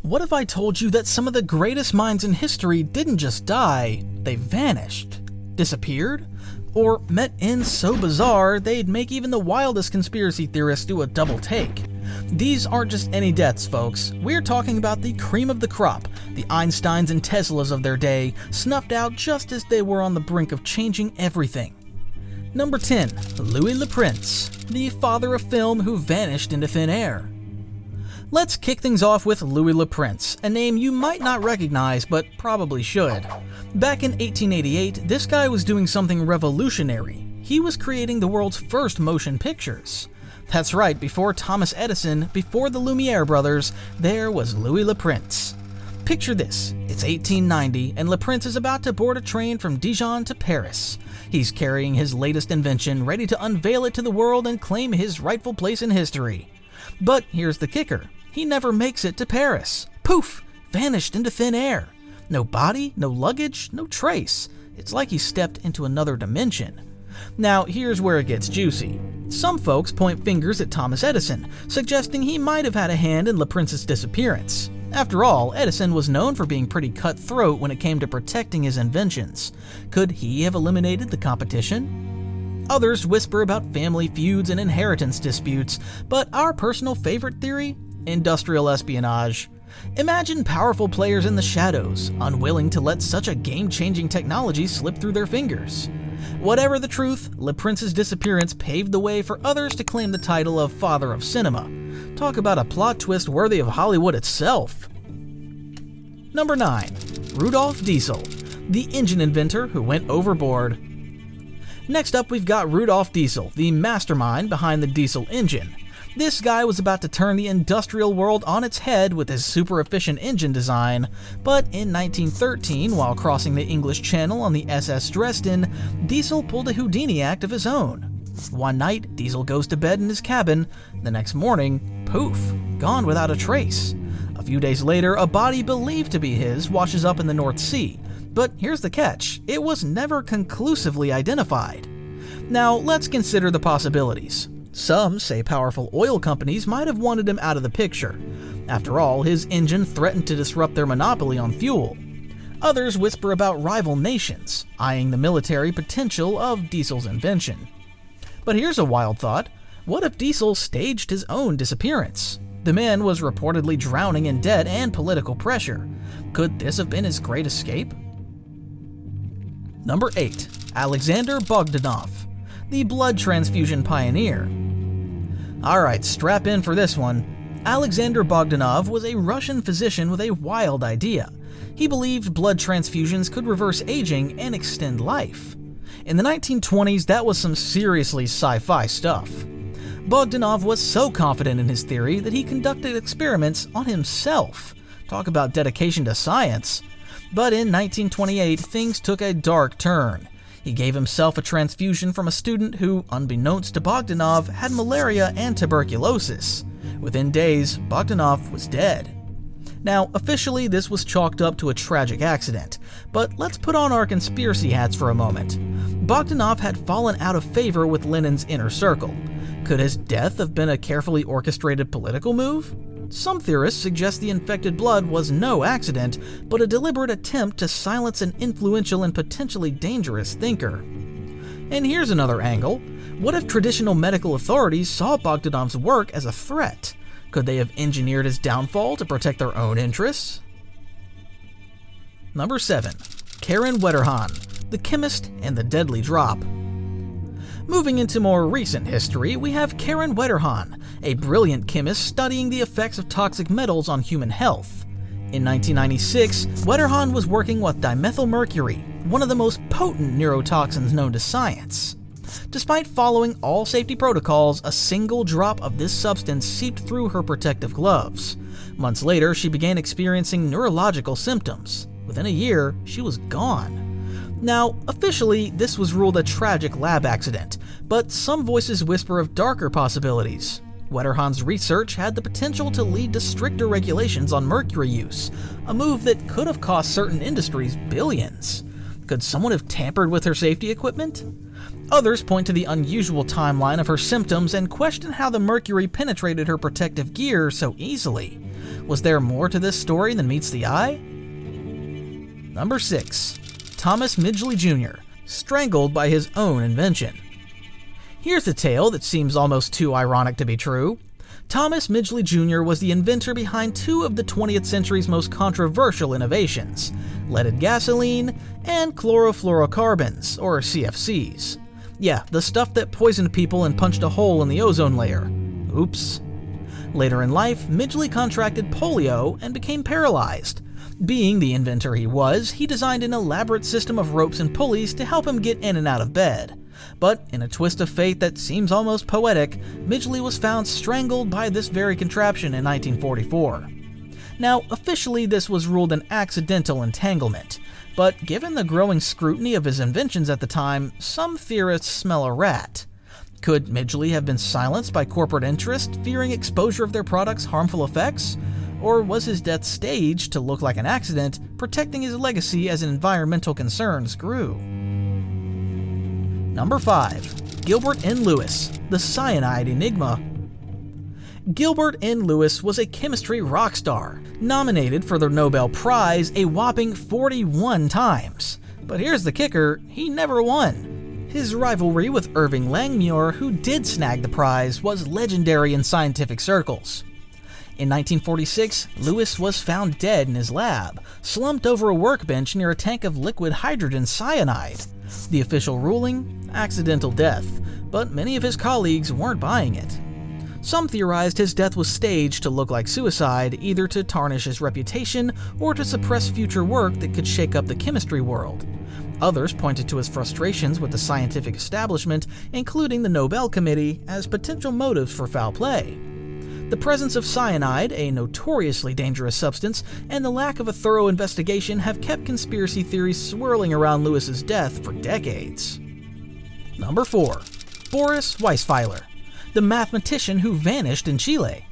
What if I told you that some of the greatest minds in history didn't just die, they vanished, disappeared, or met ends so bizarre they'd make even the wildest conspiracy theorists do a double take? These aren't just any deaths, folks. We're talking about the cream of the crop, the Einsteins and Teslas of their day, snuffed out just as they were on the brink of changing everything. Number 10. Louis Le Prince, the father of film who vanished into thin air. Let's kick things off with Louis Le Prince, a name you might not recognize but probably should. Back in 1888, this guy was doing something revolutionary. He was creating the world's first motion pictures. That's right, before Thomas Edison, before the Lumiere brothers, there was Louis Le Prince. Picture this, it's 1890 and Le Prince is about to board a train from Dijon to Paris. He's carrying his latest invention, ready to unveil it to the world and claim his rightful place in history. But here's the kicker. He never makes it to Paris. Poof! Vanished into thin air. No body, no luggage, no trace. It's like he stepped into another dimension. Now, here's where it gets juicy. Some folks point fingers at Thomas Edison, suggesting he might have had a hand in Le Prince's disappearance. After all, Edison was known for being pretty cutthroat when it came to protecting his inventions. Could he have eliminated the competition? Others whisper about family feuds and inheritance disputes, but our personal favorite theory? Industrial espionage. Imagine powerful players in the shadows, unwilling to let such a game-changing technology slip through their fingers. Whatever the truth, Le Prince's disappearance paved the way for others to claim the title of Father of Cinema. Talk about a plot twist worthy of Hollywood itself. Number 9. Rudolf Diesel, the engine inventor who went overboard. Next up, we've got Rudolf Diesel, the mastermind behind the diesel engine. This guy was about to turn the industrial world on its head with his super efficient engine design, but in 1913, while crossing the English Channel on the SS Dresden, Diesel pulled a Houdini act of his own. One night, Diesel goes to bed in his cabin. The next morning, poof, gone without a trace. A few days later, a body believed to be his washes up in the North Sea. But here's the catch, it was never conclusively identified. Now, let's consider the possibilities. Some say powerful oil companies might have wanted him out of the picture. After all, his engine threatened to disrupt their monopoly on fuel. Others whisper about rival nations, eyeing the military potential of Diesel's invention. But here's a wild thought. What if Diesel staged his own disappearance? The man was reportedly drowning in debt and political pressure. Could this have been his great escape? Number 8. Alexander Bogdanov, the blood transfusion pioneer. Alright, strap in for this one. Alexander Bogdanov was a Russian physician with a wild idea. He believed blood transfusions could reverse aging and extend life. In the 1920s, that was some seriously sci-fi stuff. Bogdanov was so confident in his theory that he conducted experiments on himself. Talk about dedication to science. But in 1928, things took a dark turn. He gave himself a transfusion from a student who, unbeknownst to Bogdanov, had malaria and tuberculosis. Within days, Bogdanov was dead. Now, officially, this was chalked up to a tragic accident, but let's put on our conspiracy hats for a moment. Bogdanov had fallen out of favor with Lenin's inner circle. Could his death have been a carefully orchestrated political move? Some theorists suggest the infected blood was no accident, but a deliberate attempt to silence an influential and potentially dangerous thinker. And here's another angle. What if traditional medical authorities saw Bogdanov's work as a threat? Could they have engineered his downfall to protect their own interests? Number 7. Karen Wetterhahn, the chemist and the deadly drop. Moving into more recent history, we have Karen Wetterhahn, a brilliant chemist studying the effects of toxic metals on human health. In 1996, Wetterhahn was working with dimethylmercury, one of the most potent neurotoxins known to science. Despite following all safety protocols, a single drop of this substance seeped through her protective gloves. Months later, she began experiencing neurological symptoms. Within a year, she was gone. Now, officially, this was ruled a tragic lab accident, but some voices whisper of darker possibilities. Wetterhahn's research had the potential to lead to stricter regulations on mercury use, a move that could have cost certain industries billions. Could someone have tampered with her safety equipment? Others point to the unusual timeline of her symptoms and question how the mercury penetrated her protective gear so easily. Was there more to this story than meets the eye? Number 6. Thomas Midgley Jr., strangled by his own invention. Here's a tale that seems almost too ironic to be true. Thomas Midgley Jr. was the inventor behind two of the 20th century's most controversial innovations, leaded gasoline and chlorofluorocarbons, or CFCs. Yeah, the stuff that poisoned people and punched a hole in the ozone layer. Oops. Later in life, Midgley contracted polio and became paralyzed. Being the inventor he was, he designed an elaborate system of ropes and pulleys to help him get in and out of bed. But in a twist of fate that seems almost poetic, Midgley was found strangled by this very contraption in 1944. Now, officially this was ruled an accidental entanglement, but given the growing scrutiny of his inventions at the time, some theorists smell a rat. Could Midgley have been silenced by corporate interest, fearing exposure of their products' harmful effects? Or was his death staged to look like an accident, protecting his legacy as environmental concerns grew? Number 5. Gilbert N. Lewis, the cyanide enigma. Gilbert N. Lewis was a chemistry rock star, nominated for the Nobel Prize a whopping 41 times. But here's the kicker, he never won. His rivalry with Irving Langmuir, who did snag the prize, was legendary in scientific circles. In 1946, Lewis was found dead in his lab, slumped over a workbench near a tank of liquid hydrogen cyanide. The official ruling? Accidental death, but many of his colleagues weren't buying it. Some theorized his death was staged to look like suicide, either to tarnish his reputation or to suppress future work that could shake up the chemistry world. Others pointed to his frustrations with the scientific establishment, including the Nobel Committee, as potential motives for foul play. The presence of cyanide, a notoriously dangerous substance, and the lack of a thorough investigation have kept conspiracy theories swirling around Lewis's death for decades. Number 4. Boris Weisfeiler, the mathematician who vanished in Chile.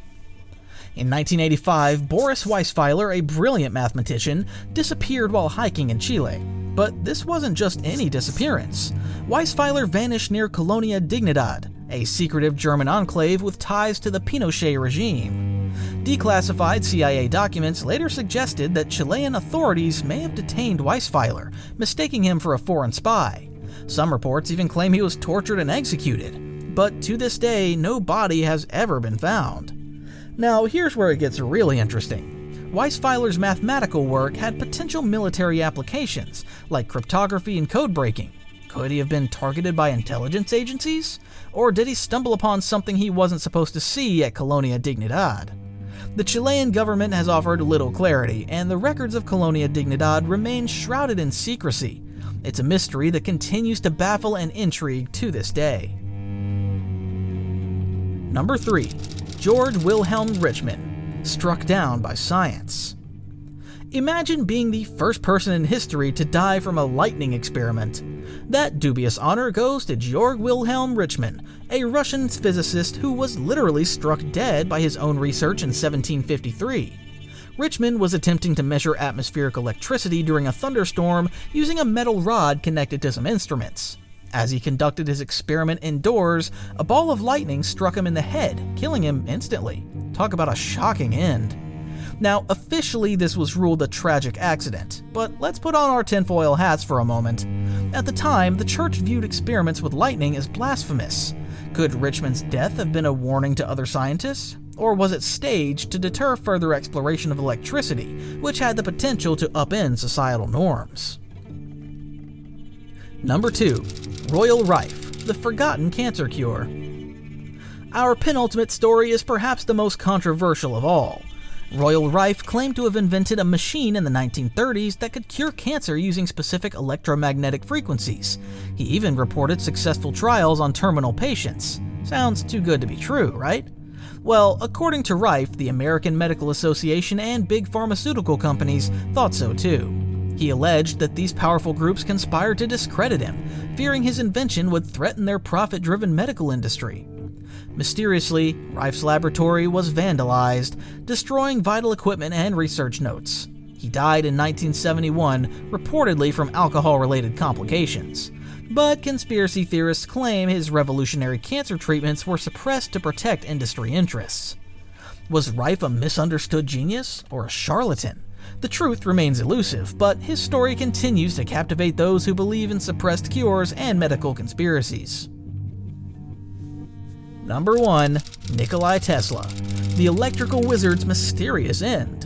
In 1985, Boris Weisfeiler, a brilliant mathematician, disappeared while hiking in Chile. But this wasn't just any disappearance. Weisfeiler vanished near Colonia Dignidad, a secretive German enclave with ties to the Pinochet regime. Declassified CIA documents later suggested that Chilean authorities may have detained Weisfeiler, mistaking him for a foreign spy. Some reports even claim he was tortured and executed, but to this day, no body has ever been found. Now, here's where it gets really interesting. Weisfeiler's mathematical work had potential military applications, like cryptography and code breaking. Could he have been targeted by intelligence agencies? Or did he stumble upon something he wasn't supposed to see at Colonia Dignidad? The Chilean government has offered little clarity, and the records of Colonia Dignidad remain shrouded in secrecy. It's a mystery that continues to baffle and intrigue to this day. Number 3. George Wilhelm Richman, struck down by science. Imagine being the first person in history to die from a lightning experiment. That dubious honor goes to Georg Wilhelm Richman, a Russian physicist who was literally struck dead by his own research in 1753. Richman was attempting to measure atmospheric electricity during a thunderstorm using a metal rod connected to some instruments. As he conducted his experiment indoors, a ball of lightning struck him in the head, killing him instantly. Talk about a shocking end. Now, officially this was ruled a tragic accident, but let's put on our tinfoil hats for a moment. At the time, the church viewed experiments with lightning as blasphemous. Could Richman's death have been a warning to other scientists? Or was it staged to deter further exploration of electricity, which had the potential to upend societal norms? Number 2. Royal Rife, the forgotten cancer cure. Our penultimate story is perhaps the most controversial of all. Royal Rife claimed to have invented a machine in the 1930s that could cure cancer using specific electromagnetic frequencies. He even reported successful trials on terminal patients. Sounds too good to be true, right? Well, according to Rife, the American Medical Association and big pharmaceutical companies thought so too. He alleged that these powerful groups conspired to discredit him, fearing his invention would threaten their profit-driven medical industry. Mysteriously, Rife's laboratory was vandalized, destroying vital equipment and research notes. He died in 1971, reportedly from alcohol-related complications. But conspiracy theorists claim his revolutionary cancer treatments were suppressed to protect industry interests. Was Rife a misunderstood genius or a charlatan? The truth remains elusive, but his story continues to captivate those who believe in suppressed cures and medical conspiracies. Number 1. Nikola Tesla, the electrical wizard's mysterious end.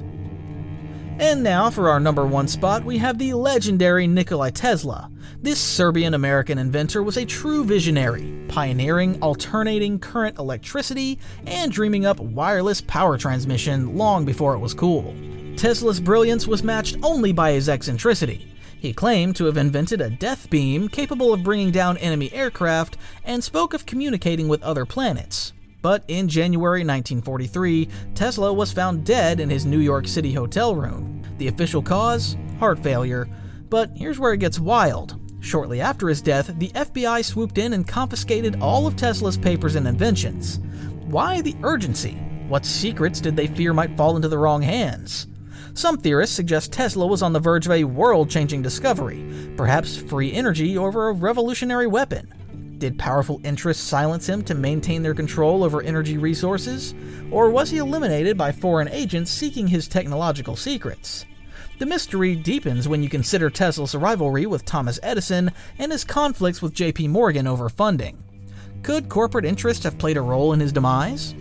And now for our number 1 spot, we have the legendary Nikola Tesla. This Serbian-American inventor was a true visionary, pioneering alternating current electricity and dreaming up wireless power transmission long before it was cool. Tesla's brilliance was matched only by his eccentricity. He claimed to have invented a death beam capable of bringing down enemy aircraft and spoke of communicating with other planets. But in January 1943, Tesla was found dead in his New York City hotel room. The official cause? Heart failure. But here's where it gets wild. Shortly after his death, the FBI swooped in and confiscated all of Tesla's papers and inventions. Why the urgency? What secrets did they fear might fall into the wrong hands? Some theorists suggest Tesla was on the verge of a world-changing discovery, perhaps free energy over a revolutionary weapon. Did powerful interests silence him to maintain their control over energy resources? Or was he eliminated by foreign agents seeking his technological secrets? The mystery deepens when you consider Tesla's rivalry with Thomas Edison and his conflicts with J.P. Morgan over funding. Could corporate interest have played a role in his demise?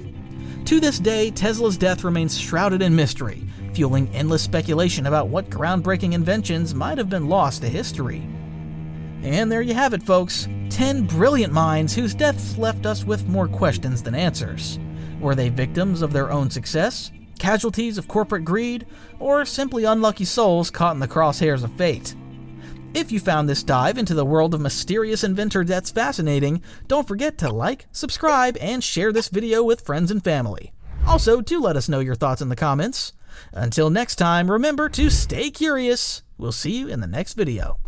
To this day, Tesla's death remains shrouded in mystery, fueling endless speculation about what groundbreaking inventions might have been lost to history. And there you have it, folks. 10 brilliant minds whose deaths left us with more questions than answers. Were they victims of their own success, casualties of corporate greed, or simply unlucky souls caught in the crosshairs of fate? If you found this dive into the world of mysterious inventor deaths fascinating, don't forget to like, subscribe, and share this video with friends and family. Also, do let us know your thoughts in the comments. Until next time, remember to stay curious. We'll see you in the next video.